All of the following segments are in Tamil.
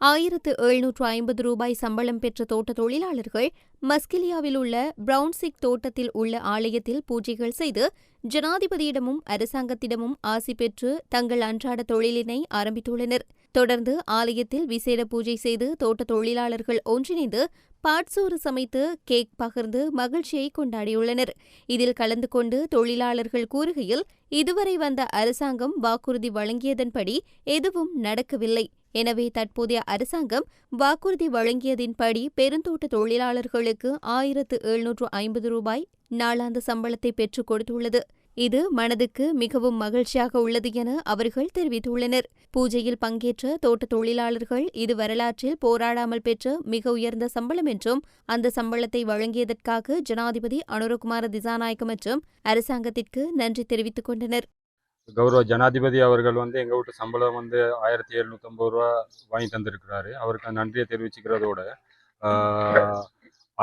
ரூ. 1750 சம்பளம் பெற்ற தோட்ட தொழிலாளர்கள் மஸ்கெலியாவில் உள்ள பிரவுன்சிக் தோட்டத்தில் உள்ள ஆலயத்தில் பூஜைகள் செய்து ஜனாதிபதியிடமும் அரசாங்கத்திடமும் ஆசி பெற்று தங்கள் அன்றாட தொழிலினை ஆரம்பித்துள்ளனர். தொடர்ந்து ஆலயத்தில் விசேட பூஜை செய்து தோட்ட தொழிலாளர்கள் ஒன்றிணைந்து பாட்சோறு சமைத்து கேக் பகிர்ந்து மகிழ்ச்சியை கொண்டாடியுள்ளனர். இதில் கலந்து கொண்டு தொழிலாளர்கள் கூறுகையில், இதுவரை வந்த அரசாங்கம் வாக்குறுதி வழங்கியதன்படி எதுவும் நடக்கவில்லை. எனவே தற்போதைய அரசாங்கம் வாக்குறுதி வழங்கியதின்படி பெருந்தோட்ட தொழிலாளர்களுக்கு ரூ. 1750 நாளாந்த சம்பளத்தை பெற்றுக் கொடுத்துள்ளது. இது மனதுக்கு மிகவும் மகிழ்ச்சியாக உள்ளது என அவர்கள் தெரிவித்துள்ளனர். பூஜையில் பங்கேற்ற தோட்ட தொழிலாளர்கள் இது வரலாற்றில் போராடாமல் பெற்ற மிக உயர்ந்த சம்பளம் என்றும் அந்த சம்பளத்தை வழங்கியதற்காக ஜனாதிபதி அனுரகுமார திசாநாயக்க மற்றும் அரசாங்கத்திற்கு நன்றி தெரிவித்துக் கொண்டனர். கௌரவ ஜனாதிபதி அவர்கள் எங்கள் வீட்டு சம்பளம் 1750 வாங்கி தந்திருக்கிறாரு. அவருக்கு நன்றியை தெரிவிச்சுக்கிறதோட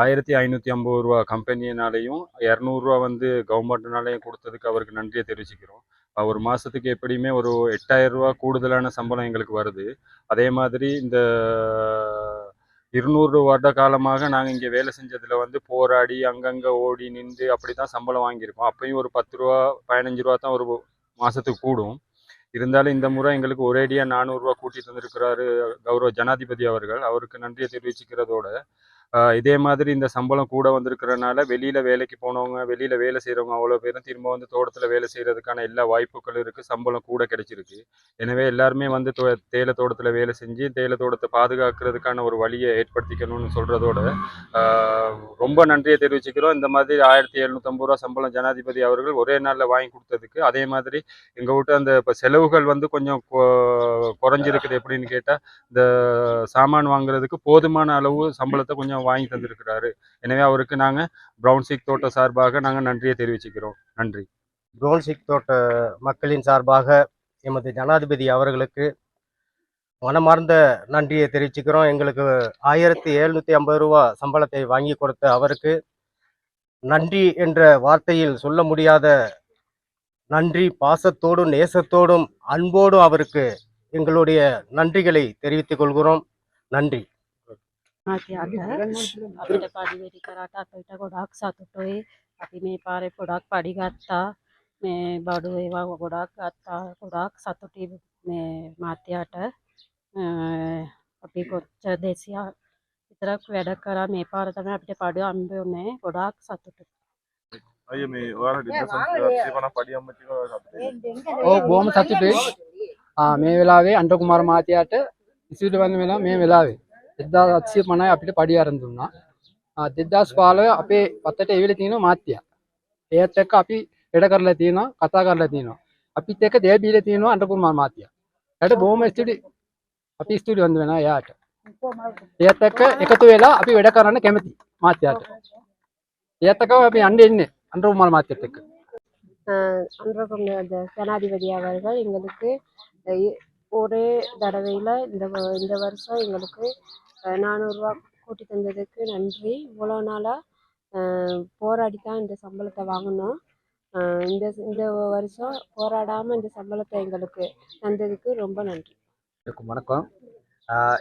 1550 கம்பெனியினாலையும் 200 கவர்மெண்ட்னாலையும் கொடுத்ததுக்கு அவருக்கு நன்றியை தெரிவிச்சுக்கிறோம். ஒரு மாதத்துக்கு எப்படியுமே ஒரு 8000 கூடுதலான சம்பளம் எங்களுக்கு வருது. அதே மாதிரி இந்த 200 வருட காலமாக நாங்கள் இங்கே வேலை செஞ்சதில் போராடி அங்கங்கே ஓடி நின்று அப்படி தான் சம்பளம் வாங்கியிருக்கோம். அப்பயும் ஒரு 10 ரூபா 15 ரூபா தான் ஒரு மாதத்துக்கு கூடும். இருந்தாலும் இந்த முறை எங்களுக்கு ஒரேடியாக 400 கூட்டி தந்திருக்கிறாரு கௌரவ ஜனாதிபதி அவர்கள். அவருக்கு நன்றியை தெரிவிச்சுக்கிறதோட இதே மாதிரி இந்த சம்பளம் கூட வந்திருக்கிறனால வெளியில் வேலைக்கு போனவங்க, வெளியில் வேலை செய்கிறவங்க அவ்வளோ பேரும் திரும்ப தோட்டத்தில் வேலை செய்கிறதுக்கான எல்லா வாய்ப்புகளும் இருக்குது. சம்பளம் கூட கிடைச்சிருக்கு. எனவே எல்லாருமே தேயிலை தோட்டத்தில் வேலை செஞ்சு தேயிலை தோட்டத்தை பாதுகாக்கிறதுக்கான ஒரு வழியை ஏற்படுத்திக்கணும்னு சொல்கிறதோட ரொம்ப நன்றியை தெரிவிச்சுக்கிறோம். இந்த மாதிரி 1750 சம்பளம் ஜனாதிபதி அவர்கள் ஒரே நாளில் வாங்கி கொடுத்ததுக்கு. அதே மாதிரி எங்கள் வீட்டு அந்த இப்போ செலவுகள் கொஞ்சம் குறைஞ்சிருக்குது. எப்படின்னு கேட்டால் இந்த சாமான் வாங்குறதுக்கு போதுமான அளவு சம்பளத்தை கொஞ்சம் வாங்கி தந்திருக்கிறாரு. எனவே அவருக்கு நாங்கள் பிரவுன்சிக் தோட்ட சார்பாக நாங்கள் நன்றியை தெரிவிச்சுக்கிறோம். நன்றி. பிரவுன்சிக் தோட்ட மக்களின் சார்பாக எமது ஜனாதிபதி அவர்களுக்கு மனமார்ந்த நன்றியை தெரிவிச்சுக்கிறோம். எங்களுக்கு 1750 சம்பளத்தை வாங்கி கொடுத்த அவருக்கு நன்றி என்ற வார்த்தையில் சொல்ல முடியாத நன்றி. பாசத்தோடும் நேசத்தோடும் அன்போடும் அவருக்கு எங்களுடைய நன்றிகளை தெரிவித்துக் கொள்கிறோம். நன்றி. අපිට පඩිවැටි කරාට අපිට ගොඩාක් සතුටුයි. අපි මේ පාරේ ගොඩාක් පඩි ගත්තා. මේ බඩු ඒවා ගොඩාක් ගත්තා. ගොඩාක් සතුටුයි මේ මාත්‍යාට. අපි කොච්චර 200 විතරක් වැඩ කරා. මේ පාර තමයි අපිට පඩි හම්බ වුණේ. ගොඩාක් සතුටුයි. අයිය මේ ඔයාලා ඩිස්කෂන් පඩි හම්බෙච්ච එක ඔව් බොහොම සතුටුයි. මේ වෙලාවේ අනුරකුමාර මාත්‍යාට ඉසිවිල වන්න වෙලා මේ වෙලාවේ 1750 අපිට පඩි ආරම්භ දුන්නා. 2015 අපේ පතට එවිල තියෙනවා මාත්‍යා. ඒත් එක්ක අපි වැඩ කරලා තියෙනවා, කතා කරලා තියෙනවා. අපිත් එක්ක දෙය බීලා තියෙනවා අනුරකුමාර මාත්‍යා. ඒකට බොහොම ස්තුතියි. අපි ස්තුතියි වන්ද වෙනවා යාට. ඒත් එක්ක එකතු වෙලා අපි වැඩ කරන්න කැමති මාත්‍යාට. ඒත් එක්ක අපි යන්නේ ඉන්නේ අනුරකුමාර මාත්‍යාත් එක්ක. அனுரகுமார ஜனாதிபதி அவர்கள் எங்களுக்கு ஒரே தடவையில் இந்த வருஷம் எங்களுக்கு 400 கூட்டி தந்ததுக்கு நன்றி. இவ்வளோ நாளாக போராடி தான் இந்த சம்பளத்தை வாங்கினோம். இந்த வருஷம் போராடாமல் இந்த சம்பளத்தை எங்களுக்கு தந்ததுக்கு ரொம்ப நன்றி. வணக்கம்.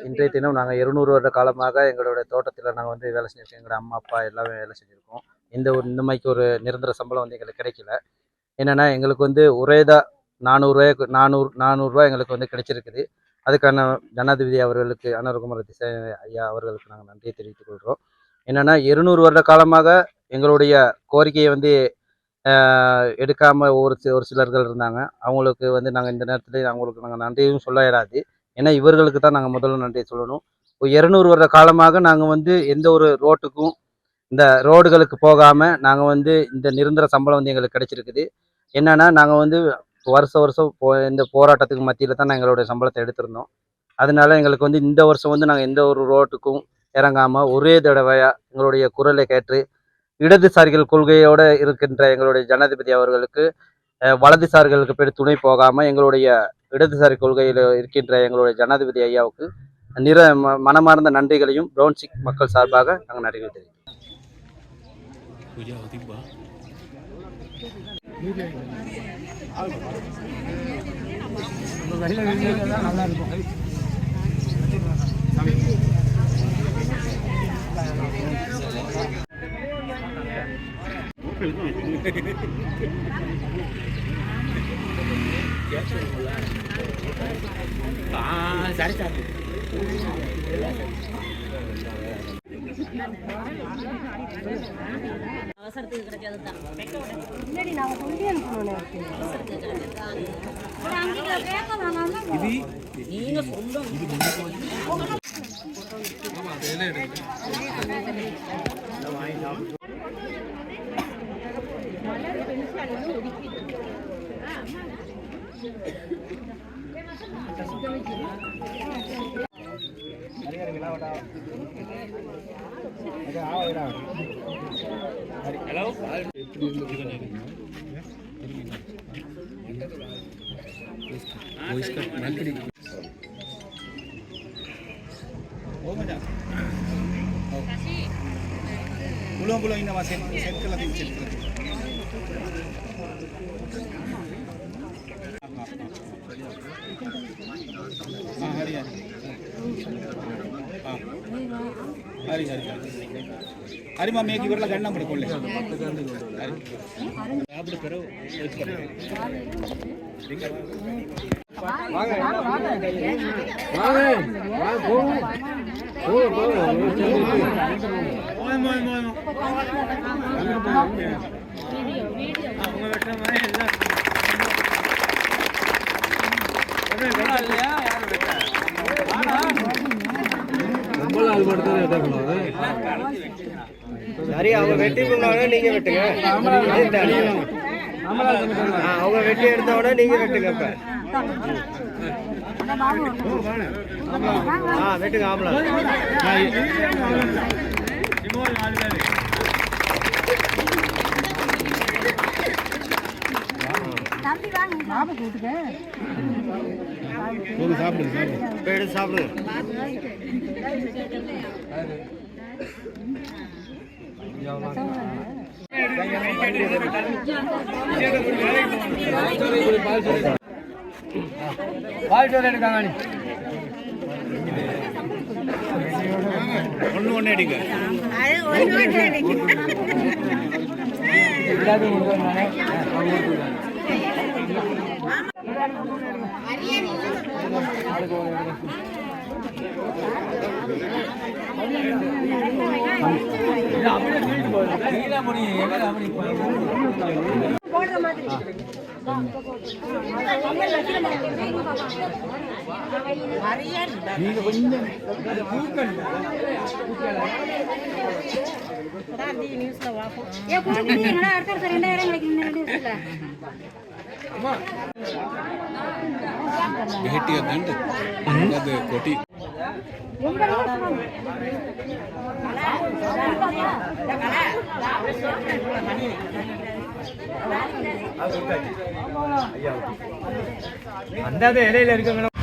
இன்றைய தினம் நாங்கள் 200 வருட காலமாக எங்களுடைய தோட்டத்தில் நாங்கள் வேலை செஞ்சுருக்கோம். எங்களோட அம்மா அப்பா எல்லாமே வேலை செஞ்சுருக்கோம். இந்த மாதிரிக்கு ஒரு நிரந்தர சம்பளம் எங்களுக்கு கிடைக்கல. என்னென்னா எங்களுக்கு ஒரேதான் 400 எங்களுக்கு கிடைச்சிருக்குது. அதுக்கான ஜனாதிபதி அவர்களுக்கு அனுரகுமார திசாநாயக்க ஐயா அவர்களுக்கு நாங்கள் நன்றியை தெரிவித்துக் கொள்கிறோம். என்னென்னா 200 வருட காலமாக எங்களுடைய கோரிக்கையை எடுக்காமல் ஒரு சிலர்கள் இருந்தாங்க. அவங்களுக்கு நாங்கள் இந்த நேரத்தில் அவங்களுக்கு நாங்கள் நன்றியும் சொல்ல இயலாது. ஏன்னா இவர்களுக்கு தான் நாங்கள் முதல்ல நன்றியை சொல்லணும். 200 வருட காலமாக நாங்கள் எந்த ஒரு ரோட்டுக்கும் இந்த ரோடுகளுக்கு போகாமல் நாங்கள் இந்த நிரந்தர சம்பளம் எங்களுக்கு கிடைச்சிருக்குது. என்னென்னா நாங்கள் வருஷம் இந்த போராட்டத்துக்கு மத்தியில் தான் எங்களுடைய சம்பளத்தை எடுத்திருந்தோம். அதனால எங்களுக்கு இந்த வருஷம் நாங்கள் எந்த ஒரு ரோட்டுக்கும் இறங்காமல் ஒரே தடவையாக எங்களுடைய குரலை கேட்டு இடதுசாரிகள் கொள்கையோடு இருக்கின்ற எங்களுடைய ஜனாதிபதி அவர்களுக்கு வலதுசாரிகளுக்கு பேர் துணை போகாமல் எங்களுடைய இடதுசாரி கொள்கையில் இருக்கின்ற எங்களுடைய ஜனாதிபதி ஐயாவுக்கு மனமார்ந்த நன்றிகளையும் பிரவுன்சிக் மக்கள் சார்பாக நாங்கள் நன்றி தெரிவிக்கிறோம். நல்லா இருக்கும். அவசரத்துக்கு கிடைச்சது தான். நீங்க சொந்தம் Belum ini masih set kelati. Hari mami yang kiberlah gandang berkolej. சரி, அவங்க வெட்டி பண்ணாங்க, நீங்க வெட்டுங்க. அவங்க வெட்டி எடுத்தோட நீங்க வெட்டுங்க. இப்ப வெட்டுங்க ஆம்பளை. சாப்பிடுங்க சாப்பிடுங்க. ஒண்ணு அடிங்க. கொட்டி அந்த இலையில இருக்க